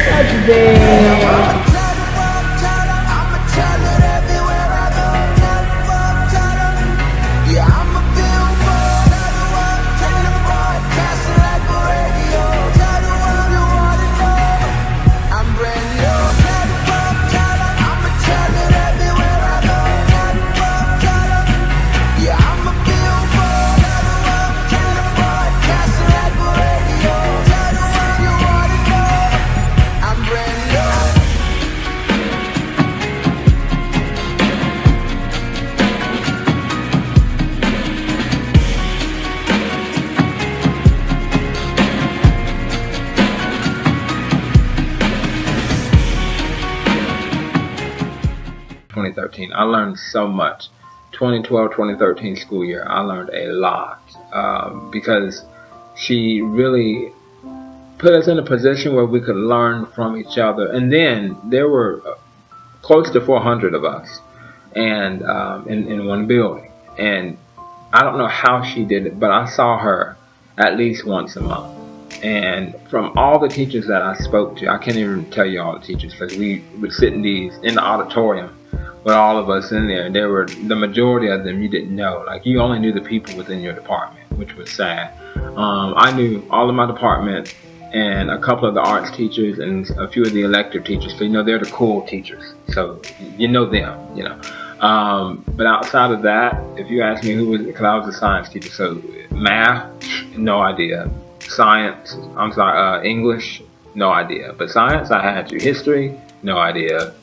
That's big. I learned so much. 2012-2013 school year, I learned a lot because she really put us in a position where we could learn from each other. And then there were close to 400 of us, and in one building. And I don't know how she did it, but I saw her at least once a month. And from all the teachers that I spoke to, I can't even tell you all the teachers, because we would sit in the auditorium with all of us in there. There were the majority of them you didn't know. Like, you only knew the people within your department, which was sad. I knew all of my department and a couple of the arts teachers and a few of the elective teachers. So, they're the cool teachers. So, you know them, But outside of that, if you ask me who was it, because I was a science teacher. So, math, no idea. Science, English, no idea. But science, I had to. History, no idea.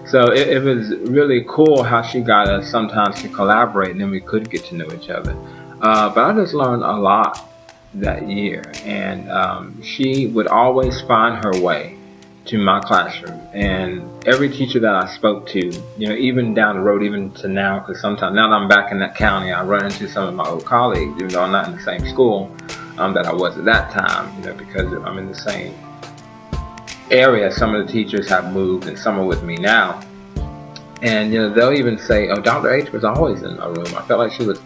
So it was really cool how she got us sometimes to collaborate, and then we could get to know each other. But I just learned a lot that year, and she would always find her way to my classroom. And every teacher that I spoke to, even down the road, even to now, because sometimes now that I'm back in that county, I run into some of my old colleagues, even though I'm not in the same school that I was at that time, because I'm in the same area. Some of the teachers have moved, and some are with me now. And they'll even say, "Oh, Dr. H was always in my room. I felt like she was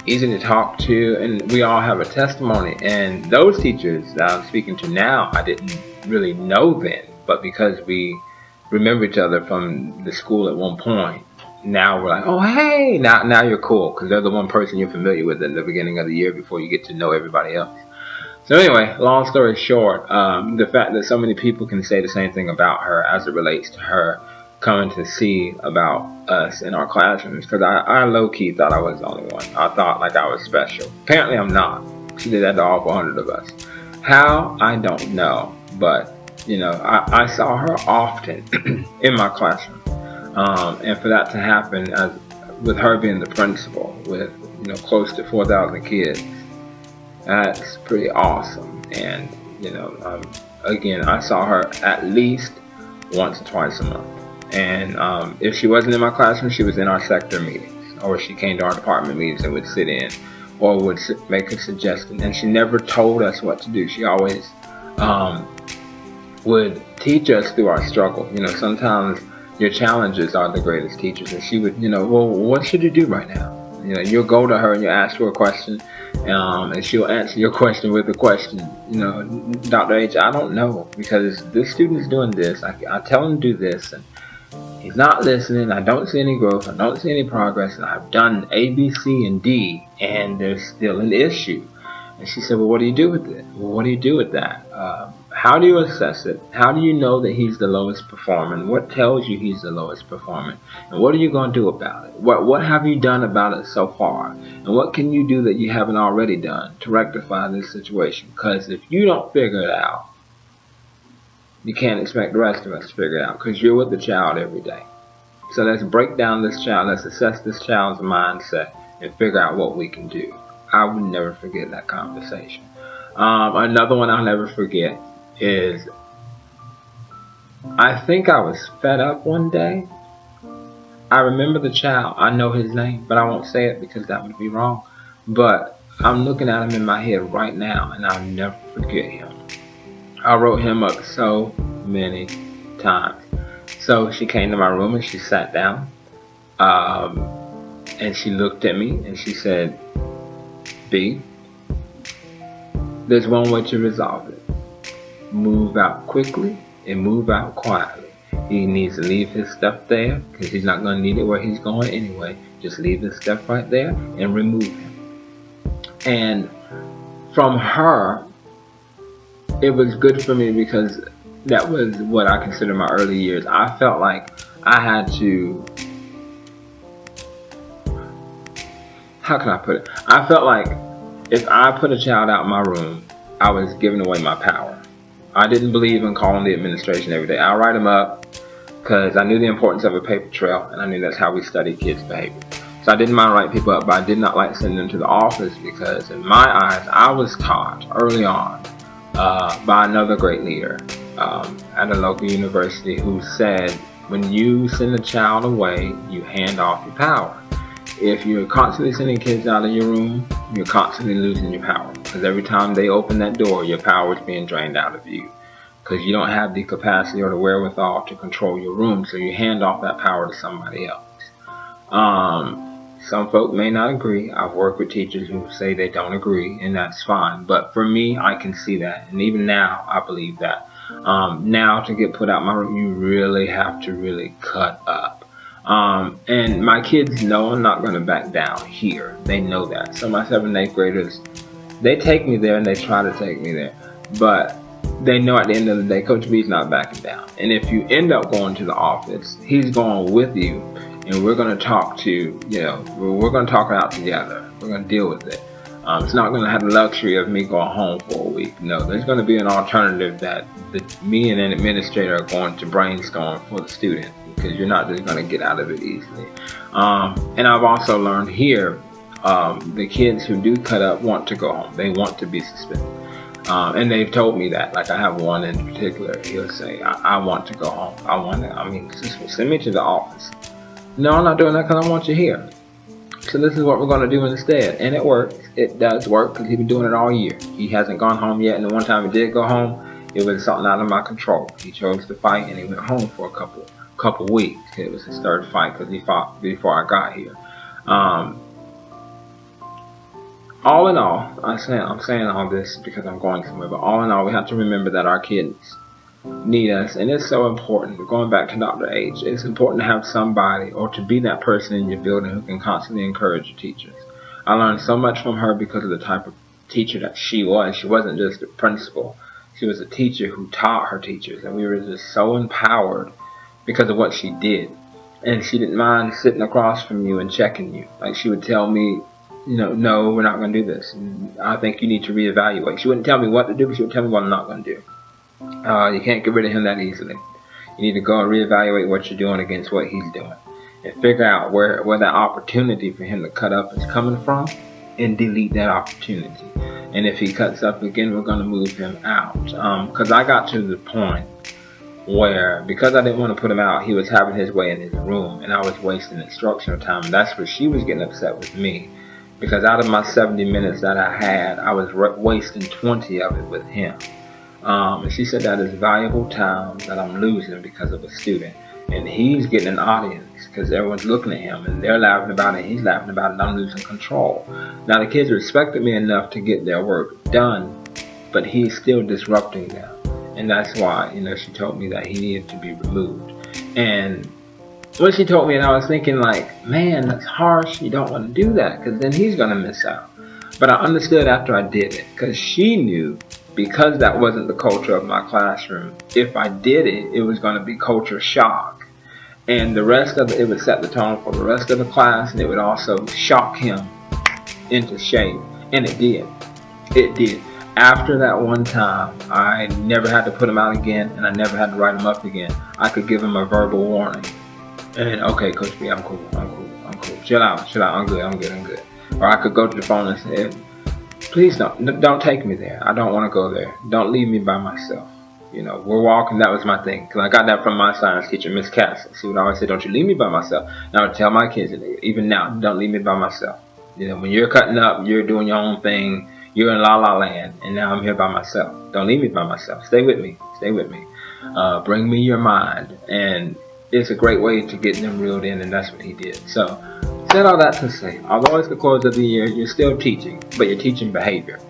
easy to talk to," and we all have a testimony. And those teachers that I'm speaking to now, I didn't really know then, but because we remember each other from the school at one point, now we're like, "Oh, hey, now you're cool," because they're the one person you're familiar with in the beginning of the year before you get to know everybody else. So anyway, long story short, the fact that so many people can say the same thing about her as it relates to her coming to see about us in our classrooms, because I low-key thought I was the only one. I thought like I was special. Apparently I'm not. She did that to all 400 of us. How? I don't know. But, I saw her often in my classroom. And for that to happen, with her being the principal, with, close to 4,000 kids, that's pretty awesome. And, again, I saw her at least once or twice a month. And if she wasn't in my classroom, she was in our sector meetings, or she came to our department meetings and would sit in, or would make a suggestion. And she never told us what to do. She always would teach us through our struggle. Sometimes your challenges are the greatest teachers. And she would, well, what should you do right now? You'll go to her and you ask her a question, and she'll answer your question with a question. Dr. H, I don't know, because this student's doing this. I tell him to do this, and he's not listening. I don't see any growth. I don't see any progress. And I've done A, B, C, and D, and there's still an issue. And she said, well, what do you do with it? Well, what do you do with that? How do you assess it? How do you know that he's the lowest performing? What tells you he's the lowest performing? And what are you going to do about it? What have you done about it so far? And what can you do that you haven't already done to rectify this situation? Because if you don't figure it out, you can't expect the rest of us to figure it out, because you're with the child every day. So let's break down this child. Let's assess this child's mindset and figure out what we can do. I would never forget that conversation. Another one I'll never forget is, I think I was fed up one day. I remember the child. I know his name, but I won't say it because that would be wrong. But I'm looking at him in my head right now, and I'll never forget him. I wrote him up so many times. So she came to my room and she sat down, and she looked at me and she said, B, there's one way to resolve it. Move out quickly and move out quietly. He needs to leave his stuff there because he's not going to need it where he's going anyway. Just leave his stuff right there and remove him. And from her, it was good for me because that was what I consider my early years. I felt like I had to, how can I put it? I felt like if I put a child out in my room, I was giving away my power. I didn't believe in calling the administration every day. I'll write them up because I knew the importance of a paper trail, and I knew that's how we study kids' behavior. So I didn't mind writing people up, but I did not like sending them to the office because in my eyes, I was taught early on by another great leader at a local university who said, when you send a child away, you hand off your power. If you're constantly sending kids out of your room, you're constantly losing your power. Because every time they open that door, your power is being drained out of you. Because you don't have the capacity or the wherewithal to control your room, so you hand off that power to somebody else. Some folk may not agree. I've worked with teachers who say they don't agree, and that's fine. But for me, I can see that. And even now, I believe that. Now, to get put out my room, you really have to really cut up. And my kids know I'm not going to back down here. They know that. So my 7th and 8th graders, they take me there and they try to take me there. But they know at the end of the day, Coach B's not backing down. And if you end up going to the office, he's going with you. And we're going to talk we're going to talk it out together. We're going to deal with it. It's not going to have the luxury of me going home for a week. No, there's going to be an alternative that me and an administrator are going to brainstorm for the student, because you're not just going to get out of it easily. And I've also learned here, the kids who do cut up want to go home. They want to be suspended. And they've told me that. Like I have one in particular, he'll say, I want to go home. Just send me to the office. No, I'm not doing that because I want you here. So this is what we're going to do instead. And it works. It does work because he's been doing it all year. He hasn't gone home yet. And the one time he did go home, it was something out of my control. He chose to fight and he went home for a couple weeks. It was his 3rd fight because he fought before I got here. All in all, I'm saying all this because I'm going somewhere, but all in all, we have to remember that our kids need us, and it's so important. Going back to Dr. H, it's important to have somebody or to be that person in your building who can constantly encourage your teachers. I learned so much from her because of the type of teacher that she was. She wasn't just a principal. She was a teacher who taught her teachers, and we were just so empowered because of what she did. And she didn't mind sitting across from you and checking you. Like she would tell me, no, we're not going to do this. I think you need to reevaluate. She wouldn't tell me what to do, but she would tell me what I'm not going to do. You can't get rid of him that easily. You need to go and reevaluate what you're doing against what he's doing, and figure out where that opportunity for him to cut up is coming from, and delete that opportunity. And if he cuts up again, we're going to move him out. Because I got to the point where, because I didn't want to put him out, he was having his way in his room, and I was wasting instructional time. And that's where she was getting upset with me, because out of my 70 minutes that I had, I was wasting 20 of it with him. And she said that is valuable time that I'm losing because of a student. And he's getting an audience because everyone's looking at him and they're laughing about it, he's laughing about it, and I'm losing control. Now the kids respected me enough to get their work done, but he's still disrupting them. And that's why, she told me that he needed to be removed. And when she told me, and I was thinking like, man, that's harsh. You don't want to do that because then he's going to miss out. But I understood after I did it, because she knew, because that wasn't the culture of my classroom, if I did it, it was going to be culture shock. And the rest of it would set the tone for the rest of the class, and it would also shock him into shape. And it did. It did. After that one time, I never had to put him out again, and I never had to write him up again. I could give him a verbal warning. And, okay, Coach B, I'm cool. Chill out, I'm good. Or I could go to the phone and say, please don't take me there. I don't want to go there. Don't leave me by myself. We're walking. That was my thing. Because I got that from my science teacher, Miss Castle. She would always say, don't you leave me by myself. And I would tell my kids, even now, don't leave me by myself. When you're cutting up, you're doing your own thing. You're in la la land. And now I'm here by myself. Don't leave me by myself. Stay with me. Bring me your mind. And it's a great way to get them reeled in. And that's what he did. So, said all that to say, although it's the close of the year, you're still teaching, but you're teaching behavior.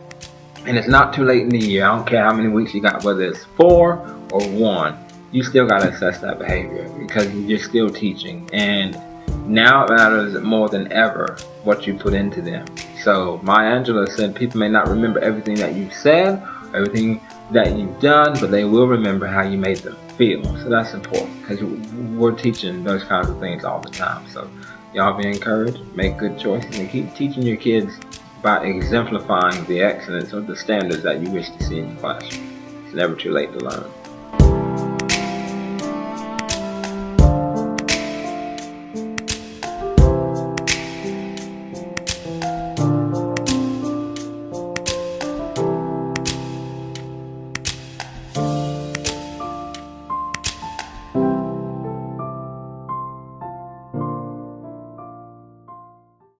And it's not too late in the year. I don't care how many weeks you got, whether it's 4 or 1. You still got to assess that behavior because you're still teaching. And now it matters more than ever what you put into them. So Maya Angelou said people may not remember everything that you've said, everything that you've done, but they will remember how you made them feel. So that's important because we're teaching those kinds of things all the time. So y'all be encouraged, make good choices, and keep teaching your kids by exemplifying the excellence of the standards that you wish to see in your classroom. It's never too late to learn.